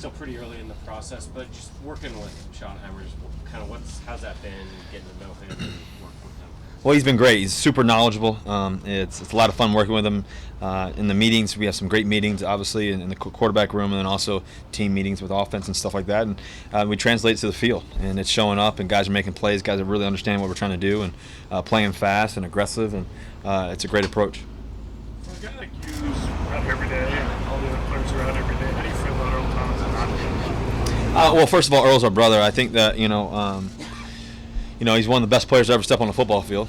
still pretty early in the process, but just working with Sean Hemmers, how's that been, getting to know him and working with him? Well, he's been great. He's super knowledgeable. It's a lot of fun working with him. In the meetings, we have some great meetings, obviously, in the quarterback room, and then also team meetings with offense and stuff like that. And we translate it to the field, and it's showing up, and guys are making plays. Guys are really understanding what we're trying to do, and playing fast and aggressive, and it's a great approach. For a guy like you who's out every day, and all the other players are out every day, how do you feel about Earl Thomas and not being? Well, first of all, Earl's our brother. I think that he's one of the best players to ever step on the football field.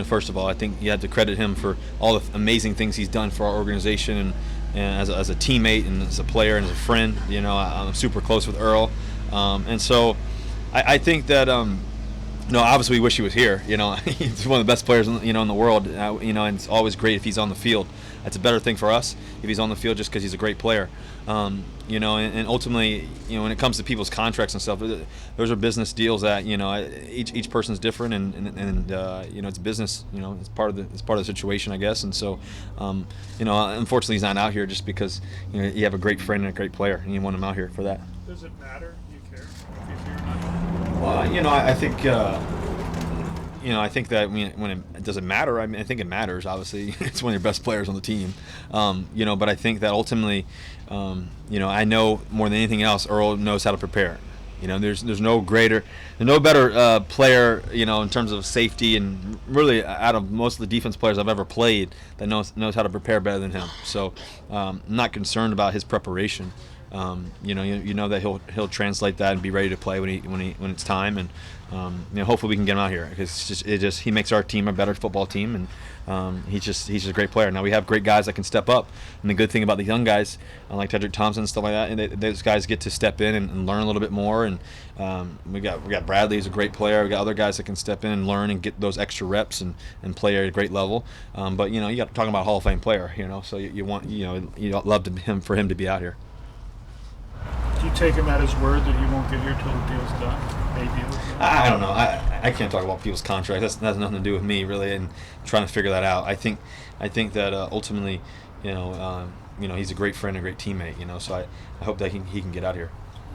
First of all, I think you have to credit him for all the amazing things he's done for our organization and as a teammate and as a player and as a friend. I'm super close with Earl, and so I think that obviously we wish he was here. He's one of the best players in the world. And it's always great if he's on the field. That's a better thing for us if he's on the field just because he's a great player. And ultimately, when it comes to people's contracts and stuff, those are business deals that each person's different, and it's business. It's part of the situation, I guess. And so, unfortunately, he's not out here just because you have a great friend and a great player, and you want him out here for that. Does it matter? Do you care if he's here or not? Well, I think. I think that when it doesn't matter, I think it matters. Obviously, it's one of your best players on the team. But I think that ultimately, I know more than anything else, Earl knows how to prepare. There's no better player, in terms of safety, and really out of most of the defense players I've ever played that knows how to prepare better than him. So I'm not concerned about his preparation. That he'll translate that and be ready to play when it's time, and hopefully we can get him out here because he makes our team a better football team, and he's just a great player. Now we have great guys that can step up, and the good thing about the young guys like Tedrick Thompson and stuff like that, and those guys get to step in and learn a little bit more. And we got Bradley, who's a great player. We got other guys that can step in and learn and get those extra reps and play at a great level. But you got talking about a Hall of Fame player, so you love for him to be out here. Do you take him at his word that he won't get here till the deal's done? Maybe. I don't know. I can't talk about people's contracts. That has nothing to do with me, really, and trying to figure that out. I think that ultimately, he's a great friend and a great teammate. So I hope that he can get out here.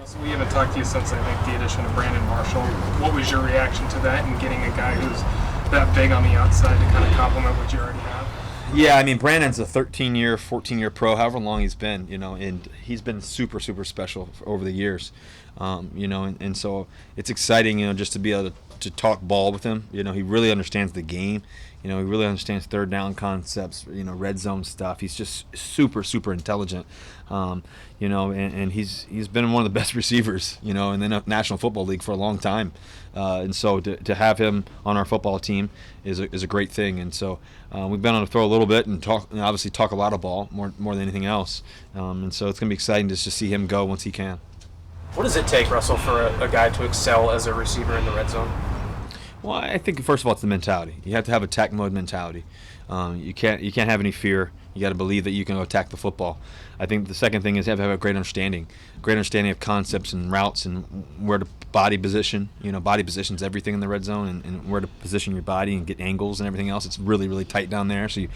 So we haven't talked to you since I think the addition of Brandon Marshall. What was your reaction to that, and getting a guy who's that big on the outside to kind of complement what you already have? Yeah, Brandon's a 13-year, 14-year pro, however long he's been, and he's been super, super special over the years, and so it's exciting, just to be able to talk ball with him. He really understands the game. He really understands third down concepts, red zone stuff. He's just super, super intelligent, and he's been one of the best receivers, in the National Football League for a long time. And so to have him on our football team is a great thing. And so we've been on the throw a little bit and obviously talk a lot of ball more than anything else. And so it's going to be exciting just to see him go once he can. What does it take, Russell, for a guy to excel as a receiver in the red zone? Well, I think first of all it's the mentality. You have to have attack mode mentality. You can't have any fear. You got to believe that you can attack the football. I think the second thing is you have to have a great understanding of concepts and routes and where to body position. Body position's everything in the red zone, and where to position your body and get angles and everything else. It's really, really tight down there, so you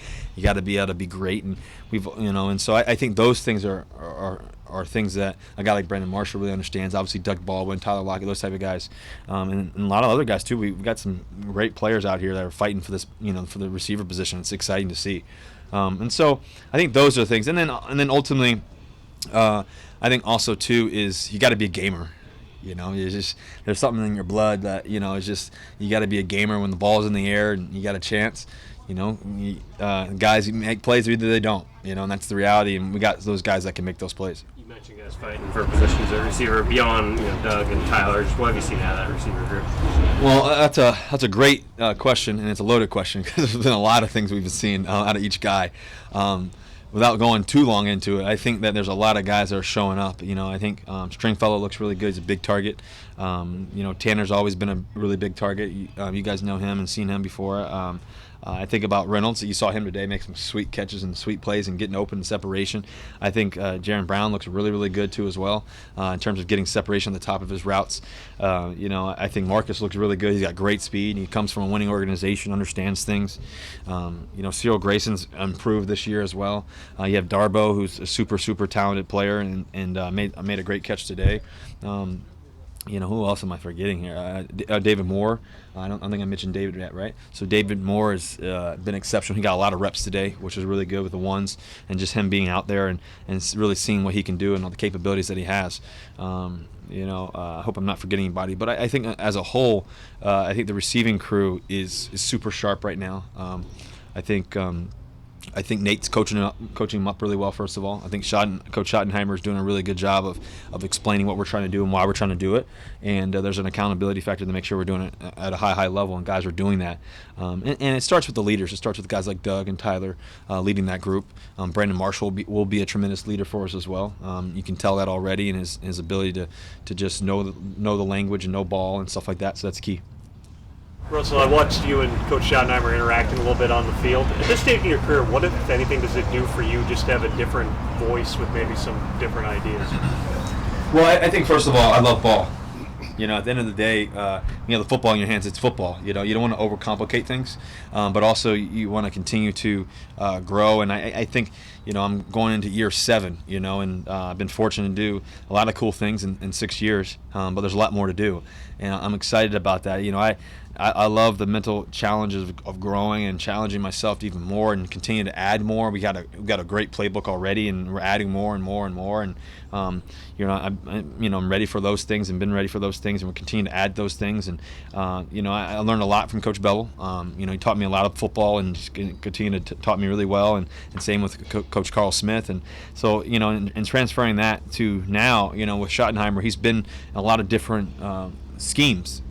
got to be able to be great. And and so I think those things are things that a guy like Brandon Marshall really understands. Obviously, Doug Baldwin, Tyler Lockett, those type of guys, and a lot of other guys too. We've got some great players out here that are fighting for this, for the receiver position. It's exciting to see. And so I think those are the things. And then ultimately, I think also too is you got to be a gamer. There's something in your blood that is just you got to be a gamer when the ball's in the air and you got a chance. Guys make plays, or either they don't. And that's the reality. And we got those guys that can make those plays. You mentioned guys fighting for positions at receiver beyond Doug and Tyler. What have you seen out of that receiver group? Well, that's a great question, and it's a loaded question because there's been a lot of things we've seen out of each guy. Without going too long into it, I think that there's a lot of guys that are showing up. I think Stringfellow looks really good. He's a big target. Tanner's always been a really big target. You guys know him and seen him before. I think about Reynolds. You saw him today make some sweet catches and sweet plays and getting open in separation. I think Jaron Brown looks really, really good too as well in terms of getting separation at the top of his routes. I think Marcus looks really good. He's got great speed. He comes from a winning organization, understands things. Cyril Grayson's improved this year as well. You have Darbo, who's a super, super talented player and made a great catch today. Who else am I forgetting here? David Moore. I don't think I mentioned David yet, right? So David Moore has been exceptional. He got a lot of reps today, which was really good with the ones, and just him being out there and really seeing what he can do and all the capabilities that he has. I hope I'm not forgetting anybody, but I think as a whole, I think the receiving crew is super sharp right now. I think Nate's coaching him up really well, first of all. I think Coach Schottenheimer is doing a really good job of explaining what we're trying to do and why we're trying to do it. And there's an accountability factor to make sure we're doing it at a high level, and guys are doing that. And it starts with the leaders. It starts with guys like Doug and Tyler leading that group. Brandon Marshall will be a tremendous leader for us as well. You can tell that already in his ability to just know the language and know ball and stuff like that, so that's key. Russell, I watched you and Coach Schottenheimer interacting a little bit on the field. At this stage in your career, what, if anything, does it do for you just to have a different voice with maybe some different ideas? Well, I think, first of all, I love ball. At the end of the day, the football in your hands, it's football. You don't want to overcomplicate things, but also you want to continue to grow. And I think, I'm going into year 7, and I've been fortunate to do a lot of cool things in 6 years, but there's a lot more to do. And I'm excited about that. I love the mental challenges of growing and challenging myself even more and continue to add more. We got a great playbook already, and we're adding more and more and more. And I'm ready for those things and been ready for those things, and we're continuing to add those things. And I learned a lot from Coach Bevel. He taught me a lot of football and just continued to taught me really well. And same with Coach Carl Smith. And so and transferring that to now, with Schottenheimer, he's been in a lot of different schemes,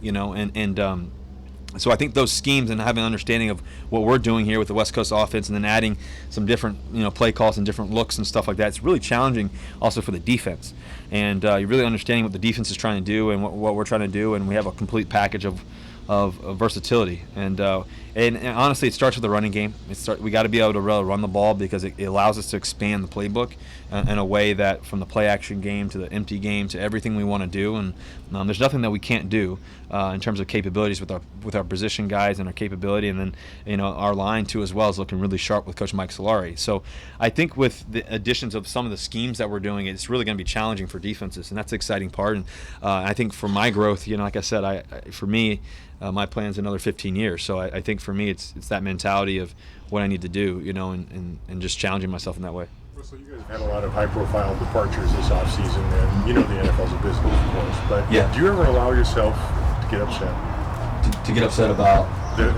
so I think those schemes and having an understanding of what we're doing here with the West Coast offense, and then adding some different play calls and different looks and stuff like that, it's really challenging also for the defense. And you're really understanding what the defense is trying to do and what we're trying to do, and we have a complete package of versatility. And honestly, it starts with the running game. We got to be able to really run the ball, because it allows us to expand the playbook in a way that, from the play action game to the empty game to everything we want to do. And there's nothing that we can't do in terms of capabilities with our position guys and our capability. And then our line too as well is looking really sharp with Coach Mike Solari. So I think with the additions of some of the schemes that we're doing, it's really going to be challenging for defenses, and that's the exciting part. And I think for my growth, like I said, for me. My plan's another 15 years, so I think for me it's that mentality of what I need to do, and just challenging myself in that way. Russell, you guys have had a lot of high-profile departures this offseason, and the NFL's a business, of course, but do you ever allow yourself to get upset? To get upset about?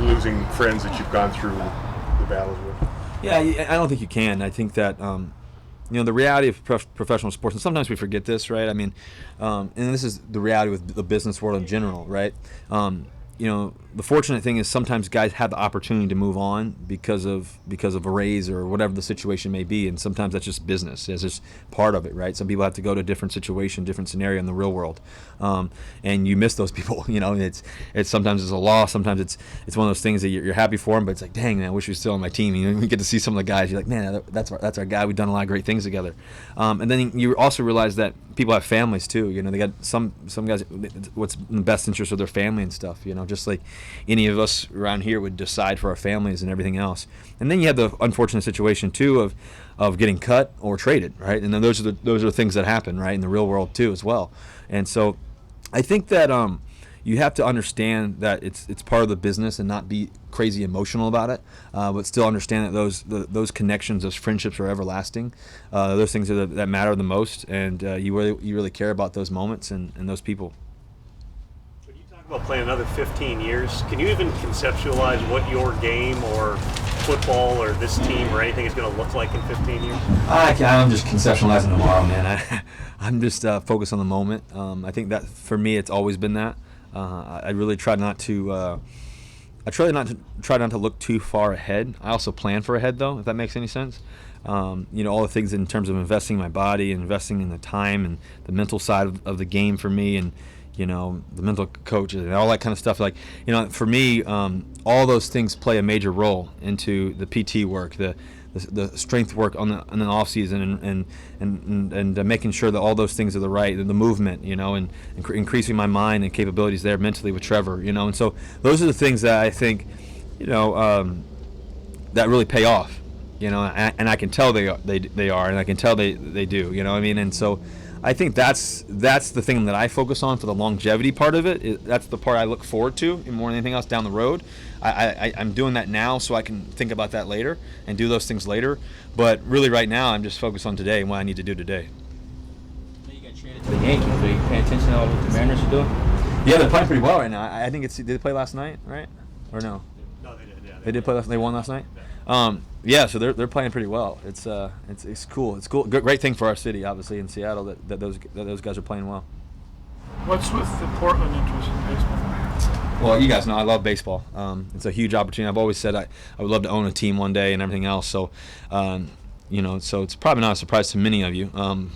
Losing friends that you've gone through the battles with? Yeah, I don't think you can. I think that the reality of professional sports, and sometimes we forget this, right? I mean, and this is the reality with the business world in general, right? The fortunate thing is sometimes guys have the opportunity to move on because of a raise or whatever the situation may be, and sometimes that's just business. It's just part of it, right? Some people have to go to a different situation, different scenario in the real world, and you miss those people. It's sometimes it's a loss, sometimes it's one of those things that you're happy for them, but it's like, dang, man, I wish he was still on my team. You get to see some of the guys, you're like, man, that's our guy. We've done a lot of great things together, and then you also realize that people have families too. They got some guys, what's in the best interest of their family and stuff. Just like any of us around here would decide for our families and everything else. And then you have the unfortunate situation too of getting cut or traded, right? And then those are things that happen, right, in the real world too as well. And so I think that you have to understand that it's part of the business and not be crazy emotional about it, but still understand that those connections, those friendships are everlasting. Those things that matter the most, and you really care about those moments and those people. About playing another 15 years, can you even conceptualize what your game or football or this team or anything is going to look like in 15 years? I'm just conceptualizing tomorrow, man. I'm just focused on the moment. I think that for me, it's always been that. I really try not to. I try not to look too far ahead. I also plan for ahead, though, if that makes any sense. All the things in terms of investing in my body, investing in the time and the mental side of the game for me, and you know, the mental coaches and all that kind of stuff. Like, you know, for me, all those things play a major role into the PT work, the strength work on the off season, and making sure that all those things are the right, and the movement, you know, and increasing my mind and capabilities there mentally with Trevor, you know. And so those are the things that I think, you know, that really pay off, you know, and I can tell they are, and I can tell they do, you know what I mean. And so I think that's the thing that I focus on for the longevity part of it. That's the part I look forward to more than anything else down the road. I'm doing that now so I can think about that later and do those things later. But really right now I'm just focused on today and what I need to do today. You got traded to the Yankees. Are you paying attention to all what the Mariners are doing? Yeah, they're playing pretty well right now. I think did they play last night, right? Or no? No, they did. Yeah, They did play last. They won last night. Yeah, so they're playing pretty well. It's cool. It's cool. Great thing for our city, obviously in Seattle, that those guys are playing well. What's with the Portland interest in baseball? Well, you guys know I love baseball. It's a huge opportunity. I've always said I would love to own a team one day and everything else. So, you know, so it's probably not a surprise to many of you.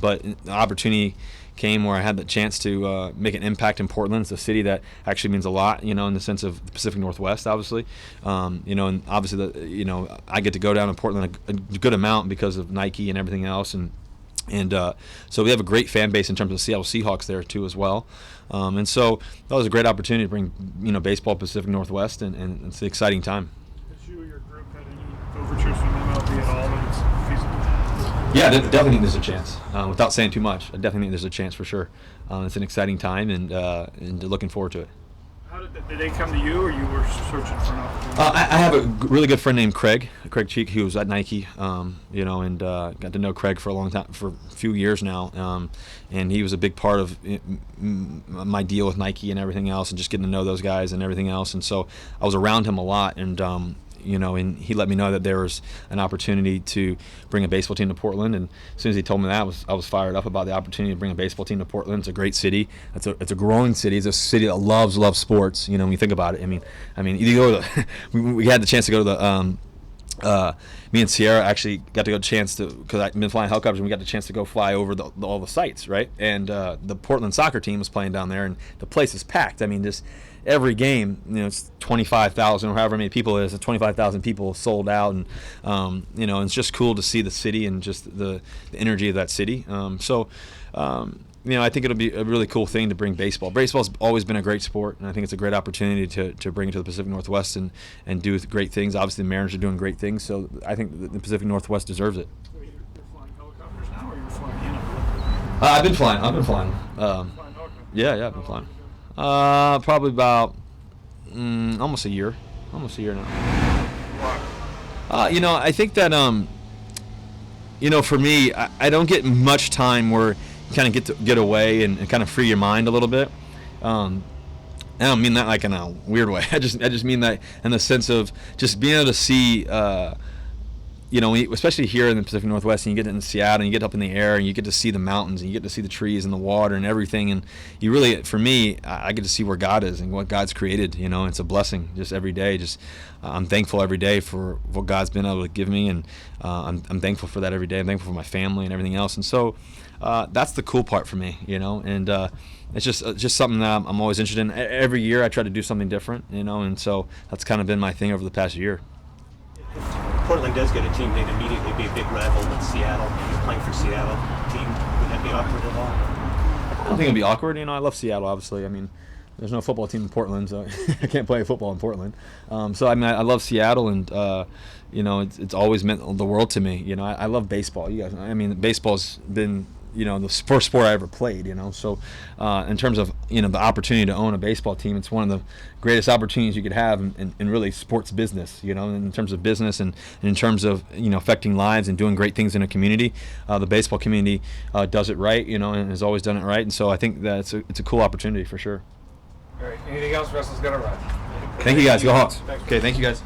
But the opportunity came where I had the chance to make an impact in Portland. It's a city that actually means a lot, you know, in the sense of the Pacific Northwest, obviously. You know, and obviously, you know, I get to go down to Portland a good amount because of Nike and everything else. And so we have a great fan base in terms of Seattle Seahawks there too as well. And so that was a great opportunity to bring, you know, baseball to Pacific Northwest, and it's an exciting time. Has you or your group had any overtures from MLB at all that it's feasible? Yeah, definitely think there's a chance. Without saying too much, I definitely think there's a chance for sure. It's an exciting time, and looking forward to it. How did they come to you, or you were searching for an opportunity? I have a really good friend named Craig Cheek, who was at Nike, you know, and got to know Craig for a long time, for a few years now, and he was a big part of my deal with Nike and everything else, and just getting to know those guys and everything else. And so I was around him a lot, and you know, and he let me know that there was an opportunity to bring a baseball team to Portland. And as soon as he told me that, I was fired up about the opportunity to bring a baseball team to Portland. It's a great city. It's a growing city. It's a city that loves sports. You know, when you think about it. I mean, you go to we had the chance to go to the. Me and Sierra actually got to go chance to, because I've been flying helicopters, and we got the chance to go fly over all the sites, right? And the Portland soccer team was playing down there, and the place is packed. I mean, just every game, you know, it's 25,000 or however many people it is. 25,000 people sold out, and you know, it's just cool to see the city and just the energy of that city. You know, I think it'll be a really cool thing to bring baseball. Baseball's always been a great sport, and I think it's a great opportunity to bring it to the Pacific Northwest and do great things. Obviously, the Mariners are doing great things, so I think the Pacific Northwest deserves it. So you're flying helicopters now, or you're flying in? I've been flying. Flying helicopters. Yeah, I've been flying. Probably about almost a year now. Why? You know, I think that you know, for me, I don't get much time where you kind of get away and kind of free your mind a little bit. I don't mean that like in a weird way. I just mean that in the sense of just being able to see, you know, especially here in the Pacific Northwest, and you get in Seattle, and you get up in the air, and you get to see the mountains, and you get to see the trees and the water and everything, and you really, for me, I get to see where God is and what God's created. You know, it's a blessing just every day. Just I'm thankful every day for what God's been able to give me, and I'm thankful for that every day. I'm thankful for my family and everything else, and so that's the cool part for me, you know, and it's just something that I'm always interested in. Every year I try to do something different, you know, and so that's kind of been my thing over the past year. Portland does get a team, they'd immediately be a big rival with Seattle. You're playing for Seattle team. Would that be awkward at all? I don't think it'd be awkward. You know, I love Seattle, obviously. I mean, there's no football team in Portland, so I can't play football in Portland. So I mean, I love Seattle, and you know, it's always meant the world to me. You know, I love baseball. You guys, I mean, baseball's been, you know, the first sport I ever played, you know. So in terms of, you know, the opportunity to own a baseball team, it's one of the greatest opportunities you could have in really sports business, you know, in terms of business and in terms of, you know, affecting lives and doing great things in a community. The baseball community does it right, you know, and has always done it right. And so I think that it's a cool opportunity for sure. All right. Anything else? Russell's got to run. Thank you guys. Go Hawks. Okay, thank you guys.